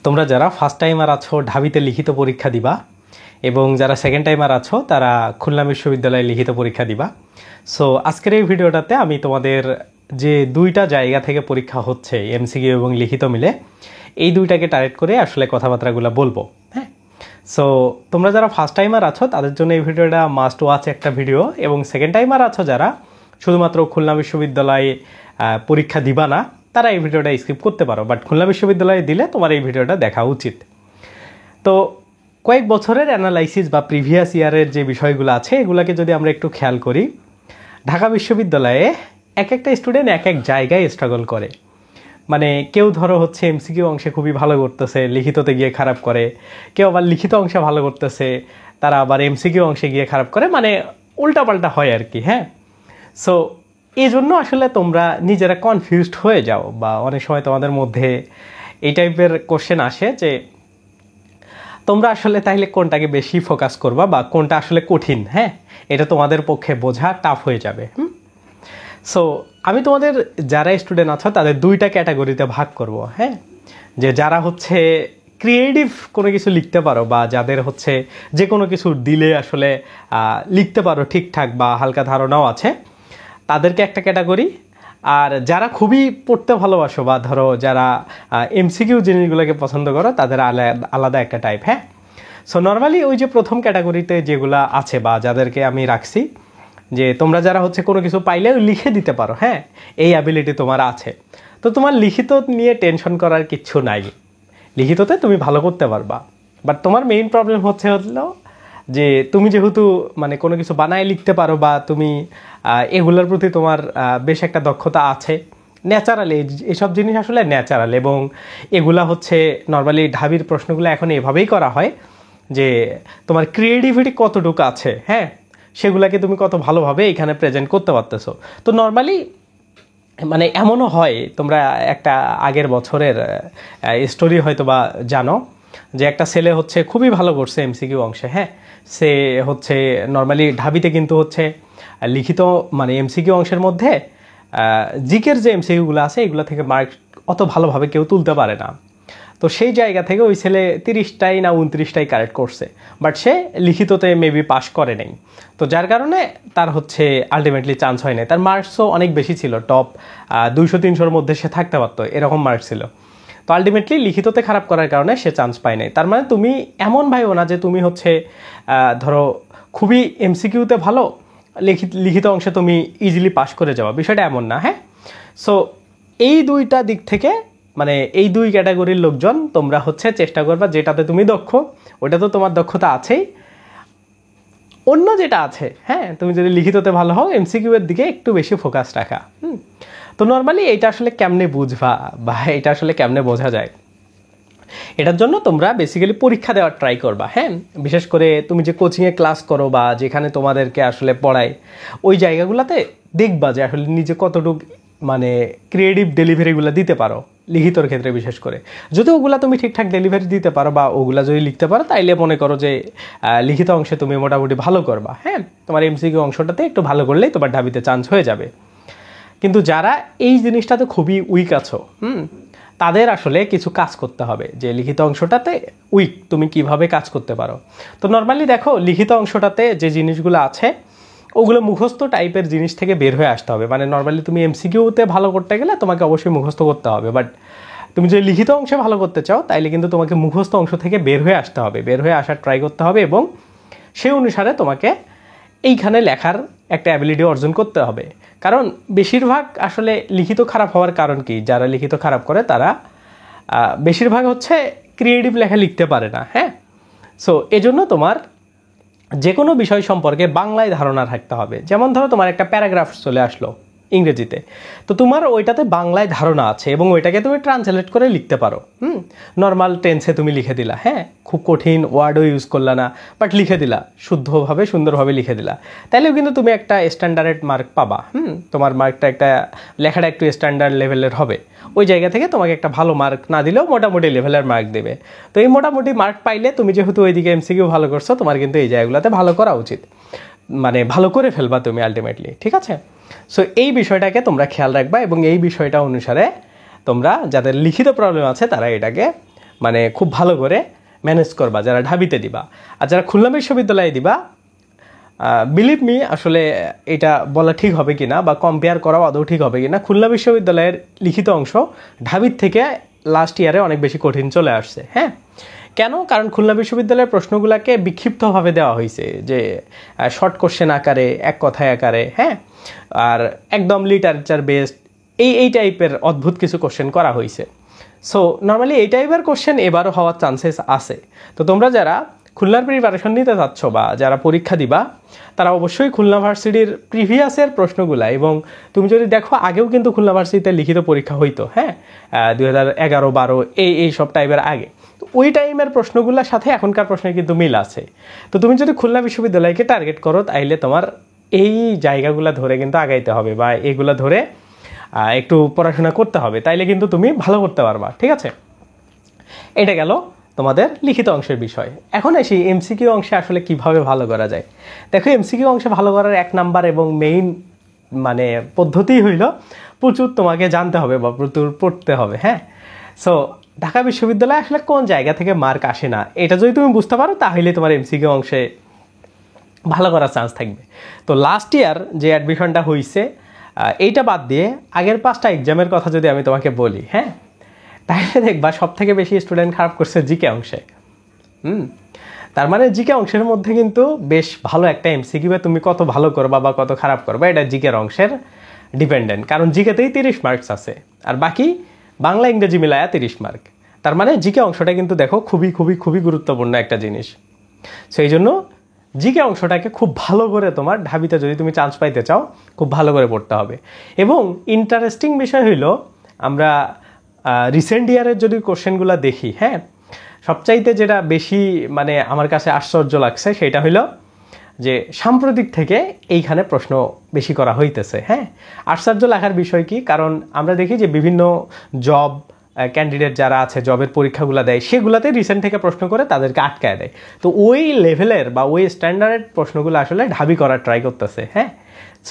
তোমরা যারা first timer আছো ঢাবিতে লিখিত পরীক্ষা দিবা এবং যারা সেকেন্ড টাইমার আছো তারা খুলনা বিশ্ববিদ্যালয়ে লিখিত পরীক্ষা দিবা। সো আজকের এই ভিডিওটাতে আমি তোমাদের যে দুইটা জায়গা থেকে পরীক্ষা হচ্ছে এমসিকিউ এবং লিখিত মিলে এই দুইটাকে টার্গেট করে আসলে কথাবার্তাগুলো বলবো। হ্যাঁ, সো তোমরা যারা ফার্স্ট টাইমার আছো তাদের জন্য এই ভিডিওটা মাস্ট ওয়াচ একটা ভিডিও, এবং সেকেন্ড টাইমার আছো যারা শুধুমাত্র খুলনা বিশ্ববিদ্যালয়ে পরীক্ষা দিবা না তারা এই ভিডিওটা স্কিপ করতে পারো, বাট খুলনা বিশ্ববিদ্যালয়ে দিলে তোমার এই ভিডিওটা দেখা উচিত। তো কয়েক বছরের অ্যানালাইসিস বা প্রিভিয়াস ইয়ারের যে বিষয়গুলো আছে এগুলোকে যদি আমরা একটু খেয়াল করি, ঢাকা বিশ্ববিদ্যালয়ে এক একটা স্টুডেন্ট এক এক জায়গায় স্ট্রাগল করে। মানে কেউ ধরো হচ্ছে এমসিকিউ অংশে খুবই ভালো করতেছে, লিখিততে গিয়ে খারাপ করে, কেউ আবার লিখিত অংশে ভালো করতেছে, তারা আবার এমসিকিউ অংশে গিয়ে খারাপ করে, মানে উল্টাপাল্টা হয় আর কি। হ্যাঁ, সো এই জন্য আসলে তোমরা নিজেরা কনফিউজড হয়ে যাও, বা অনেক সময় তোমাদের মধ্যে এই টাইপের কোশ্চেন আসে যে তোমরা আসলে তাইলে কোনটাকে বেশি ফোকাস করবা বা কোনটা আসলে কঠিন। হ্যাঁ, এটা তোমাদের পক্ষে বোঝা টাফ হয়ে যাবে। সো আমি তোমাদের যারা স্টুডেন্ট আছো তাদের দুইটা ক্যাটাগরিতে ভাগ করব। হ্যাঁ, যে যারা হচ্ছে ক্রিয়েটিভ কোনো কিছু লিখতে পারো বা যাদের হচ্ছে যে কোনো কিছু দিলে আসলে লিখতে পারো ঠিকঠাক বা হালকা ধারণাও আছে, তাদেরকে একটা ক্যাটাগরি। আর যারা খুবই পড়তে ভালোবাসো বা ধরো যারা এমসিকিউ জিনিসগুলোকে পছন্দ করো তাদের আলাদা একটা টাইপ। হ্যাঁ, সো নর্মালি ওই যে প্রথম ক্যাটাগরিতে যেগুলো আছে বা যাদেরকে আমি রাখছি, যে তোমরা যারা হচ্ছে কোনো কিছু পাইলে লিখে দিতে পারো, হ্যাঁ এই অ্যাবিলিটি তোমার আছে, তো তোমার লিখিত নিয়ে টেনশন করার কিচ্ছু নাই, লিখিততে তুমি ভালো করতে পারবা। বাট তোমার মেইন প্রবলেম হলো যে তুমি যেহেতু মানে কোনো কিছু বানায় লিখতে পারো বা তুমি এগুলোর প্রতি তোমার বেশ একটা দক্ষতা আছে ন্যাচারালি, এসব জিনিস আসলে ন্যাচারাল, এবং এগুলা হচ্ছে নর্মালি ঢাবির প্রশ্নগুলো এখন এভাবেই করা হয় যে তোমার ক্রিয়েটিভিটি কতটুকু আছে, হ্যাঁ সেগুলাকে তুমি কত ভালোভাবে এখানে প্রেজেন্ট করতে পারতেছো। তো নর্মালি মানে এমনও হয়, তোমরা একটা আগের বছরের স্টোরি হয়তো বা জানো যে একটা ছেলে হচ্ছে খুবই ভালো করছে এমসিকিউ অংশে। হ্যাঁ, সে হচ্ছে নর্মালি ঢাবিতে কিন্তু হচ্ছে লিখিত মানে এমসিকিউ অংশের মধ্যে জিকের যে এমসিকিউগুলো আছে এগুলো থেকে মার্ক অত ভালোভাবে কেউ তুলতে পারে না। তো সেই জায়গা থেকে ওই ছেলে 30টাই না 29টাই কারেক্ট করছে, বাট সে লিখিততে মেবি পাস করে নাই। তো যার কারণে তার হচ্ছে আলটিমেটলি চান্স হয় নাই। তার মার্কসও অনেক বেশি ছিল, টপ 200-300-র মধ্যে সে থাকতে পারতো, এরকম মার্কস ছিল। তো আলটিমেটলি লিখিততে খারাপ করার কারণে সে চান্স পায় নাই। তার মানে তুমি এমন ভাইও না যে তুমি হচ্ছে ধরো খুবই এমসিকিউতে ভালো, লিখিত অংশে তুমি ইজিলি পাস করে যাওয়া, বিষয়টা এমন না। হ্যাঁ, সো এই দুইটা দিক থেকে মানে এই দুই ক্যাটাগরির লোকজন তোমরা হচ্ছে চেষ্টা করবা যেটাতে তুমি দক্ষ ওটা তো তোমার দক্ষতা আছেই, অন্য যেটা আছে হ্যাঁ তুমি যদি লিখিততে ভালো হও এমসিকিউ এর দিকে একটু বেশি ফোকাস রাখা। তো নর্মালি এটা আসলে কেমনে বুঝবা বা এটা আসলে কেমনে বোঝা যায়, এটার জন্য তোমরা বেসিক্যালি পরীক্ষা দেওয়ার ট্রাই করবা। হ্যাঁ, বিশেষ করে তুমি যে কোচিংয়ে ক্লাস করো বা যেখানে তোমাদেরকে আসলে পড়ায় ওই জায়গাগুলোতে দেখবা যে আসলে নিজে কতটুকু মানে ক্রিয়েটিভ ডেলিভারিগুলো দিতে পারো লিখিতর ক্ষেত্রে। বিশেষ করে যদি ওগুলা তুমি ঠিকঠাক ডেলিভারি দিতে পারো বা ওগুলা যদি লিখতে পারো তাইলে মনে করো যে লিখিত অংশে তুমি মোটামুটি ভালো করবা। হ্যাঁ, তোমার এমসিকিউ অংশটাতে একটু ভালো করলেই তোমার ঢাবিতে চান্স হয়ে যাবে। কিন্তু যারা এই জিনিসটাতে খুবই উইক আছো তাদের আসলে কিছু কাজ করতে হবে, যে লিখিত অংশটাতে উইক তুমি কিভাবে কাজ করতে পারো। তো নর্মালি দেখো লিখিত অংশটাতে যে জিনিসগুলো আছে ওগুলো মুখস্থ টাইপের জিনিস থেকে বের হয়ে আসতে হবে। মানে নর্মালি তুমি এমসিকিউতে ভালো করতে গেলে তোমাকে অবশ্যই মুখস্থ করতে হবে, বাট তুমি যদি লিখিত অংশে ভালো করতে চাও তাইলে কিন্তু তোমাকে মুখস্থ অংশ থেকে বের হয়ে আসতে হবে, বের হয়ে আসার ট্রাই করতে হবে, এবং সেই অনুসারে তোমাকে এইখানে লেখার একটা অ্যাবিলিটি অর্জন করতে হবে। কারণ বেশিরভাগ আসলে লিখিত খারাপ হওয়ার কারণ কি, যারা লিখিত খারাপ করে তারা বেশিরভাগ হচ্ছে ক্রিয়েটিভ লেখা লিখতে পারে না। হ্যাঁ, সো এজন্য তোমার যে কোনো বিষয় সম্পর্কে বাংলায় ধারণা রাখতে হবে। যেমন ধরো তোমার একটা প্যারাগ্রাফ চলে আসলো ইংরেজিতে, তো তোমার ওইটাতে বাংলায় ধারণা আছে এবং ওইটাকে তুমি ট্রান্সলেট করে লিখতে পারো। নর্মাল টেন্সে তুমি লিখে দিলা, হ্যাঁ খুব কঠিন ওয়ার্ডও ইউজ করলা না, বাট লিখে দিলা শুদ্ধভাবে সুন্দরভাবে লিখে দিলা, তাহলেও কিন্তু তুমি একটা স্ট্যান্ডার্ড মার্ক পাবা। তোমার মার্কটা একটা লেখাটা একটু স্ট্যান্ডার্ড লেভেলের হবে, ওই জায়গা থেকে তোমাকে একটা ভালো মার্ক না দিলেও মোটামুটি লেভেলের মার্ক দেবে। তো এই মোটামুটি মার্ক পাইলে তুমি যেহেতু ওইদিকে এমসিকিউ ভালো করছো, তোমার কিন্তু এই জায়গাগুলোতে ভালো করা উচিত, মানে ভালো করে ফেলবা তুমি আলটিমেটলি। ঠিক আছে, সো এই বিষয়টাকে তোমরা খেয়াল রাখবা এবং এই বিষয়টা অনুসারে তোমরা যাদের লিখিত প্রবলেম আছে তারা এটাকে মানে খুব ভালো করে ম্যানেজ করবা যারা ঢাবিতে দিবা। আর যারা খুলনা বিশ্ববিদ্যালয়ে দিবা, বিলিভ মি, আসলে এটা বলা ঠিক হবে কিনা বা কম্পেয়ার করাও আদৌ ঠিক হবে কিনা, খুলনা বিশ্ববিদ্যালয়ের লিখিত অংশ ঢাবির থেকে লাস্ট ইয়ারে অনেক বেশি কঠিন চলে আসছে। হ্যাঁ, কেন? কারণ খুলনা বিশ্ববিদ্যালয়ের প্রশ্নগুলোকে বিক্ষিপ্তভাবে দেওয়া হয়েছে, যে শর্ট কোশ্চেন আকারে, এক কথায় আকারে, হ্যাঁ, আর একদম লিটারেচার বেসড এই টাইপের অদ্ভুত কিছু কোশ্চেন করা হয়েছে। সো নর্মালি এই টাইপের কোশ্চেন এবারও হওয়ার চান্সেস আছে। তো তোমরা যারা খুলনার প্রিপারেশন নিতে চাচ্ছ বা যারা পরীক্ষা দিবা, তারা অবশ্যই খুলনা ভার্সিটির প্রিভিয়াসের প্রশ্নগুলা, এবং তুমি যদি দেখো আগেও কিন্তু খুলনা ভার্সিটিতে লিখিত পরীক্ষা হইতো, হ্যাঁ, 2011-12 এই সব টাইপের আগে। তো ওই টাইমের প্রশ্নগুলোর সাথে এখনকার প্রশ্নের কিন্তু মিল আছে। তো তুমি যদি খুলনা বিশ্ববিদ্যালয়কে টার্গেট করো, তাইলে তোমার এই জায়গাগুলো ধরে কিন্তু আগাইতে হবে বা এগুলো ধরে একটু পড়াশোনা করতে হবে, তাইলে কিন্তু তুমি ভালো করতে পারবা। ঠিক আছে, এটা গেল তোমাদের লিখিত অংশের বিষয়। এখন আসি এমসিকিউ অংশে আসলে কিভাবে ভালো করা যায়। দেখো, এমসিকিউ অংশে ভালো করার 1 নাম্বার এবং মেইন মানে পদ্ধতি হইল প্রচুর তোমাকে জানতে হবে বা প্রচুর পড়তে হবে। হ্যাঁ, সো ঢাকা বিশ্ববিদ্যালয়ে আসলে কোন জায়গা থেকে মার্ক আসে না, এটা যদি তুমি বুঝতে পারো, তাহলে তোমার এমসিকিউ অংশে ভালো করার চান্স থাকবে। তো লাস্ট ইয়ার যে অ্যাডমিশনটা হয়েছে, এইটা বাদ দিয়ে আগের 5টা এক্সামের কথা যদি আমি তোমাকে বলি, হ্যাঁ, তাহলে দেখবা সব থেকে বেশি স্টুডেন্ট খারাপ করছে জিকে অংশে। তার মানে জিকে অংশের মধ্যে কিন্তু বেশ ভালো একটা এমসিকিউ, তুমি কত ভালো করবা বা কত খারাপ করবা এটা জিকের অংশের ডিপেন্ডেন্ট। কারণ জিকেতেই 30 মার্কস আছে, আর বাকি বাংলা ইংরেজি মিলায়া 30 মার্ক। তার মানে জিকে অংশটা কিন্তু দেখো খুবই খুবই খুবই গুরুত্বপূর্ণ একটা জিনিস। সেই জন্য জিকে অংশটাকে খুব ভালো করে তোমার ঢাবিতে যদি তুমি চান্স পাইতে চাও, খুব ভালো করে পড়তে হবে। এবং ইন্টারেস্টিং বিষয় হইল, আমরা রিসেন্ট ইয়ারের যদি কোশ্চেনগুলো দেখি, হ্যাঁ, সবচাইতে যেটা বেশি মানে আমার কাছে আশ্চর্য লাগছে সেটা হইল যে সাম্প্রতিক থেকে এইখানে প্রশ্ন বেশি করা হইতেছে। হ্যাঁ, আশ্চর্য লাগার বিষয় কি, কারণ আমরা দেখি যে বিভিন্ন জব ক্যান্ডিডেট যারা আছে, জবের পরীক্ষাগুলো দেয়, সেগুলোতে রিসেন্ট থেকে প্রশ্ন করে তাদেরকে আটকায় দেয়। তো ওই লেভেলের বা ওই স্ট্যান্ডার্ডের প্রশ্নগুলো আসলে ঢাবি করার ট্রাই করতেছে। হ্যাঁ,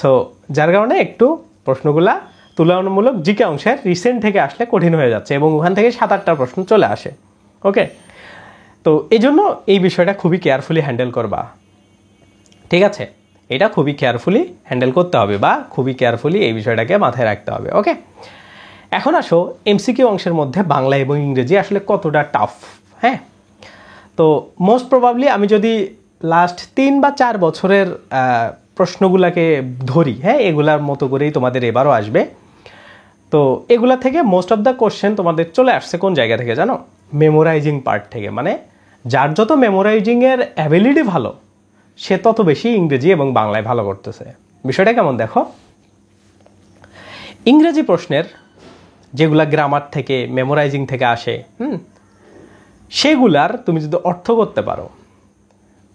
সো যার কারণে একটু প্রশ্নগুলা তুলনামূলক জিকে অংশের রিসেন্ট থেকে আসলে কঠিন হয়ে যাচ্ছে, এবং ওখান থেকে 7-8টা প্রশ্ন চলে আসে। ওকে, তো এই জন্য এই বিষয়টা খুবই কেয়ারফুলি হ্যান্ডেল করবা। ঠিক আছে, এটা খুবই কেয়ারফুলি হ্যান্ডেল করতে হবে বা খুবই কেয়ারফুলি এই বিষয়টাকে মাথায় রাখতে হবে। ওকে, এখন আসো এমসিকিউ অংশের মধ্যে বাংলা এবং ইংরেজি আসলে কতটা টাফ। হ্যাঁ, তো মোস্ট প্রবাবলি আমি যদি লাস্ট 3 বা 4 বছরের প্রশ্নগুলোকে ধরি, হ্যাঁ, এগুলার মতো করেই তোমাদের এবারও আসবে। তো এগুলা থেকে মোস্ট অফ দ্য কোশ্চেন তোমাদের চলে আসছে কোন জায়গা থেকে জানো? মেমোরাইজিং পার্ট থেকে। মানে যার যত মেমোরাইজিংয়ের অ্যাবিলিটি ভালো, সে তত বেশি ইংরেজি এবং বাংলায় ভালো করতেছে। বিষয়টা কেমন দেখো, ইংরেজি প্রশ্নের যেগুলা গ্রামার থেকে, মেমোরাইজিং থেকে আসে, সেগুলার তুমি যদি অর্থ করতে পারো,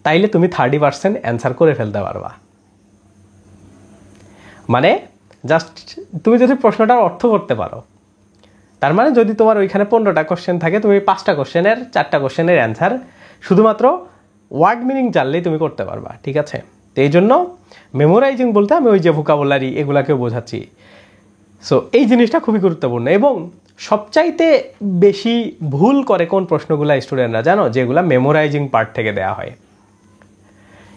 তাইলে তুমি 30% অ্যান্সার করে ফেলতে পারবা। মানে জাস্ট তুমি যদি প্রশ্নটার অর্থ করতে পারো, তার মানে যদি তোমার ওইখানে 15টা কোশ্চেন থাকে, তুমি 5টা কোশ্চেনের 4টা কোশ্চেনের অ্যান্সার শুধুমাত্র ওয়ার্ড মিনিং জানলেই তুমি করতে পারবা। ঠিক আছে, তো এই জন্য মেমোরাইজিং বলতে আমি ওই যে ভোকাবুলারি এগুলাকেও বোঝাচ্ছি। সো এই জিনিসটা খুবই গুরুত্বপূর্ণ। এবং সবচাইতে বেশি ভুল করে কোন প্রশ্নগুলো স্টুডেন্টরা জানো? যেগুলা মেমোরাইজিং পার্ট থেকে দেওয়া হয়।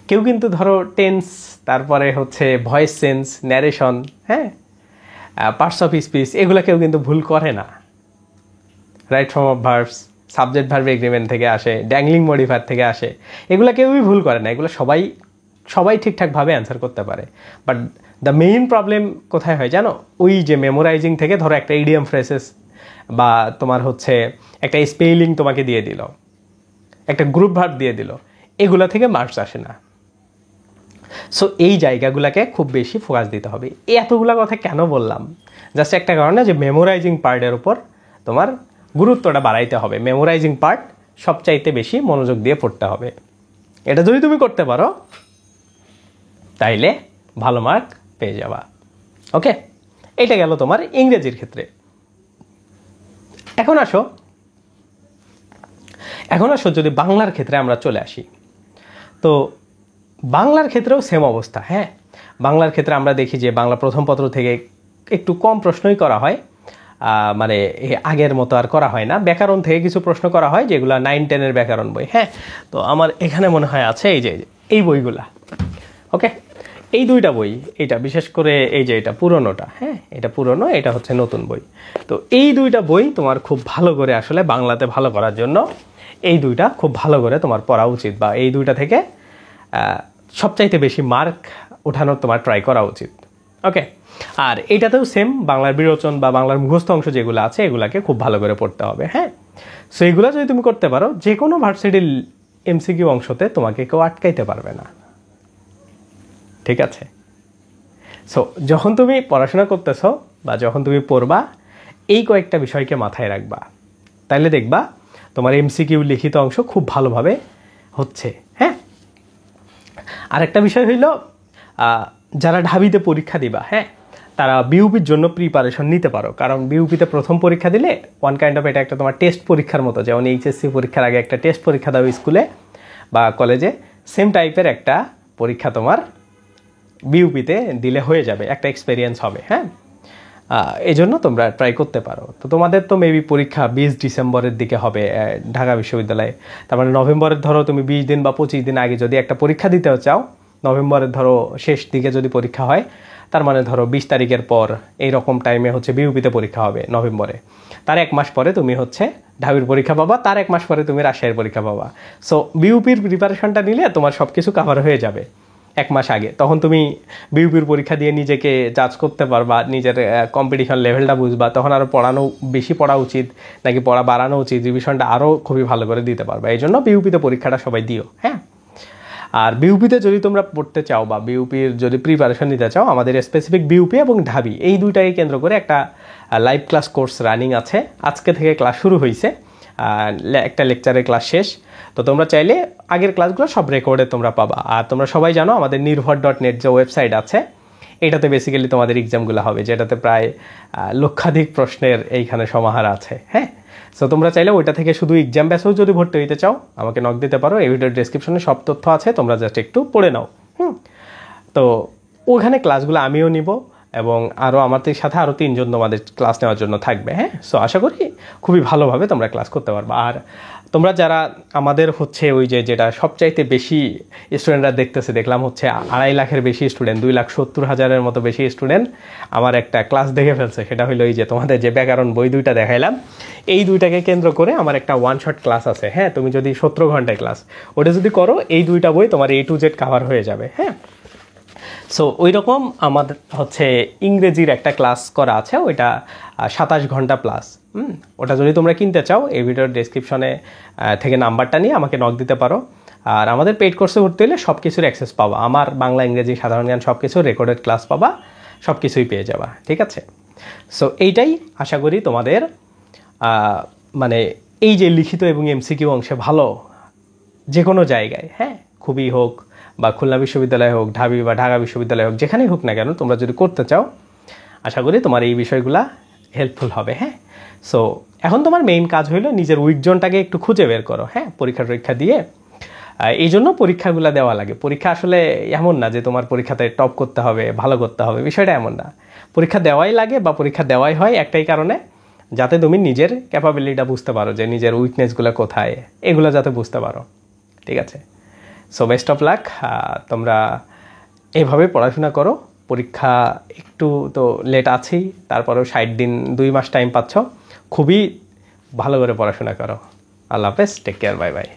কেউ কিন্তু ধরো টেন্স, তারপরে হচ্ছে ভয়েস চেঞ্জ, ন্যারেশন, হ্যাঁ, পার্টস অফ স্পিচ, এগুলো কেউ কিন্তু ভুল করে না। Right form of verbs, subject verb agreement থেকে আসে, ড্যাংলিং মডিফায়ার থেকে আসে, এগুলো কেউই ভুল করে না। এগুলো সবাই ঠিকঠাকভাবে অ্যান্সার করতে পারে। বাট দ্য মেইন প্রবলেম কোথায় হয় জানো? ওই যে মেমোরাইজিং থেকে ধরো একটা ইডিয়াম ফ্রেসেস বা তোমার হচ্ছে একটা স্পেলিং তোমাকে দিয়ে দিল, একটা গ্রুপ ভার্ব দিয়ে দিল, এগুলো থেকে মার্কস আসে না। সো এই জায়গাগুলোকে খুব বেশি ফোকাস দিতে হবে। এতগুলো কথা কেন বললাম? জাস্ট একটা কারণে যে মেমোরাইজিং পার্টের উপর তোমার গুরুত্বটা বাড়াইতে হবে। মেমোরাইজিং পার্ট সবচাইতে বেশি মনোযোগ দিয়ে পড়তে হবে। এটা যদি তুমি করতে পারো, তাইলে ভালো মার্ক পেয়ে যাবা। ওকে, এটা গেল তোমার ইংরেজির ক্ষেত্রে। এখন আসো যদি বাংলার ক্ষেত্রে আমরা চলে আসি, তো বাংলার ক্ষেত্রেও সেম অবস্থা। হ্যাঁ, বাংলার ক্ষেত্রে আমরা দেখি যে বাংলা প্রথম পত্র থেকে একটু কম প্রশ্নই করা হয়, মানে আগের মতো আর করা হয় না। ব্যাকরণ থেকে কিছু প্রশ্ন করা হয় যেগুলো 9-10-এর ব্যাকরণ বই। হ্যাঁ, তো আমার এখানে মনে হয় আছে এই বইগুলা। ওকে, এই দুইটা বই, এটা বিশেষ করে এই যে এটা পুরনোটা, হ্যাঁ এটা পুরনো, এটা হচ্ছে নতুন বই। তো এই দুইটা বই তোমার খুব ভালো করে আসলে বাংলাতে ভালো করার জন্য এই দুইটা খুব ভালো করে তোমার পড়া উচিত, বা এই দুইটা থেকে সবচাইতে বেশি মার্ক ওঠানোর তোমার ট্রাই করা উচিত। ওকে, আর এইটাতেও সেম, বাংলার বিরোচন বা বাংলার মুখস্থ অংশ যেগুলো আছে এগুলাকে খুব ভালো করে পড়তে হবে। হ্যাঁ, সো এইগুলো যদি তুমি করতে পারো, যে কোনো ভার্সিটির এমসিকিউ অংশতে তোমাকে কেউ আটকাইতে পারবে না। ঠিক আছে, সো যখন তুমি পড়াশোনা করতেছো বা যখন তুমি পড়বা, এই কয়েকটা বিষয়কে মাথায় রাখবা, তাইলে দেখবা তোমার এমসিকিউ লিখিত অংশ খুব ভালোভাবে হচ্ছে। হ্যাঁ, আরেকটা বিষয় হইল, যারা ঢাবিতে পরীক্ষা দিবা, হ্যাঁ তারা বিউপির জন্য প্রিপারেশন নিতে পারো। কারণ বিউপিতে প্রথম পরীক্ষা দিলে ওয়ান কাইন্ড অফ এটা একটা তোমার টেস্ট পরীক্ষার মতো, যেমন এইচএসসি পরীক্ষার আগে একটা টেস্ট পরীক্ষা দাও স্কুলে বা কলেজে, সেম টাইপের একটা পরীক্ষা তোমার বিউপিতে দিলে হয়ে যাবে, একটা এক্সপেরিয়েন্স হবে। হ্যাঁ, এই জন্য তোমরা ট্রাই করতে পারো। তো তোমাদের তো মেবি পরীক্ষা 20 ডিসেম্বরের দিকে হবে ঢাকা বিশ্ববিদ্যালয়ে। তার মানে নভেম্বরের ধরো তুমি 20 দিন বা 25 দিন আগে যদি একটা পরীক্ষা দিতে চাও, নভেম্বরের ধরো শেষ দিকে যদি পরীক্ষা হয়, তার মানে ধরো 20 তারিখের পর এইরকম টাইমে হচ্ছে বিউপিতে পরীক্ষা হবে নভেম্বরে। তার 1 মাস পরে তুমি হচ্ছে ঢাবির পরীক্ষা পাবা, তার 1 মাস পরে তুমি রাজশাহীর পরীক্ষা পাবা। সো বিউপির প্রিপারেশনটা নিলে তোমার সব কিছু কাভার হয়ে যাবে 1 মাস আগে। তখন তুমি বিউপির পরীক্ষা দিয়ে নিজেকে জাজ করতে পারবা, নিজের কম্পিটিশন লেভেলটা বুঝবা, তখন আরও বেশি পড়া উচিত নাকি পড়া বাড়ানো উচিত, রিভিশনটা আরও খুবই ভালো করে দিতে পারবা। এই জন্য বিউপিতে পরীক্ষাটা সবাই দিও। হ্যাঁ, আর বিউপিতে যদি তোমরা পড়তে চাও বা বিউপির যদি প্রিপারেশন নিতে চাও, আমাদের স্পেসিফিক বিউপি এবং ঢাবি এই দুইটাকে কেন্দ্র করে একটা লাইভ ক্লাস কোর্স রানিং আছে। আজকে থেকে ক্লাস শুরু হয়েছে, একটা লেকচারের ক্লাস শেষ। তো তোমরা চাইলে আগের ক্লাসগুলো সব রেকর্ডে তোমরা পাবা। আর তোমরা সবাই জানো আমাদের নির্ভর.net যে ওয়েবসাইট আছে, এটাতে বেসিক্যালি তোমাদের এক্সামগুলো হবে, যেটাতে প্রায় লক্ষাধিক প্রশ্নের এইখানে সমাহার আছে। হ্যাঁ, সো তোমরা চাইলে ওইটা থেকে শুধু এক্সাম ব্যাচেও যদি ভর্তি হইতে চাও আমাকে নক দিতে পারো। এই ভিডিওর ডেসক্রিপশনে সব তথ্য আছে, তোমরা জাস্ট একটু পড়ে নাও। তো ওখানে ক্লাসগুলো আমিও নিব এবং আরও আমাদের সাথে আরও 3 জন তোমাদের ক্লাস নেওয়ার জন্য থাকবে। হ্যাঁ, সো আশা করি খুবই ভালোভাবে তোমরা ক্লাস করতে পারবে। আর তোমরা যারা আমাদের হচ্ছে ওই যেটা সবচাইতে বেশি স্টুডেন্টরা দেখতেছে, দেখলাম হচ্ছে 2.5 লাখের বেশি স্টুডেন্ট, 2,70,000-এর মতো বেশি স্টুডেন্ট আমার একটা ক্লাস দেখে ফেলছে। সেটা হলো এই যে তোমাদের যে ব্যাকরণ বই দুইটা দেখাইলাম, এই দুইটাকে কেন্দ্র করে আমার একটা 1 শট ক্লাস আছে। হ্যাঁ, তুমি যদি 17 ঘন্টায় ক্লাস ওটা যদি করো, এই দুইটা বই তোমার A to Z কাভার হয়ে যাবে। হ্যাঁ, সো ওই রকম আমাদের হচ্ছে ইংরেজির একটা ক্লাস করা আছে, ওইটা 27 ঘন্টা প্লাস। ওটা যদি তোমরা কিনতে চাও, এই ভিডিওর ডেসক্রিপশনে থেকে নাম্বারটা নিয়ে আমাকে নক দিতে পারো। আর আমাদের পেইড কোর্সে ভর্তি হলে সব কিছুর অ্যাক্সেস পাবা, আমার বাংলা ইংরেজি সাধারণ জ্ঞান সব কিছু রেকর্ডেড ক্লাস পাবা, সব কিছুই পেয়ে যাবা। ঠিক আছে, সো এইটাই আশা করি তোমাদের মানে এই যে লিখিত এবং এমসিকিউ অংশে ভালো, যে কোনো জায়গায়, হ্যাঁ খুবই হোক বা খুলনা বিশ্ববিদ্যালয় হোক, ঢাবি বা ঢাকা বিশ্ববিদ্যালয় হোক, যেখানেই হোক না কেন, তোমরা যদি করতে চাও আশা করি তোমার এই বিষয়গুলা হেল্পফুল হবে। হ্যাঁ, সো এখন তোমার মেইন কাজ হইলো নিজের উইক জোনটাকে একটু খুঁজে বের করো। হ্যাঁ, পরীক্ষা দিয়ে এই জন্য পরীক্ষাগুলো দেওয়া লাগে। পরীক্ষা আসলে এমন না যে তোমার পরীক্ষাতে টপ করতে হবে, ভালো করতে হবে, বিষয়টা এমন না। পরীক্ষা দেওয়াই লাগে বা পরীক্ষা দেওয়াই হয় একটাই কারণে, যাতে তুমি নিজের ক্যাপাবিলিটিটা বুঝতে পারো, যে নিজের উইকনেসগুলো কোথায়, এগুলো যাতে বুঝতে পারো। ঠিক আছে, সো বেস্ট অফ লাক। তোমরা এভাবে পড়াশোনা করো। পরীক্ষা একটু তো লেট আছেই, তারপরেও 60 দিন 2 মাস টাইম পাচ্ছ, খুবই ভালো করে পড়াশোনা করো। আল্লাহ হাফেজ, টেক কেয়ার, বাই বাই।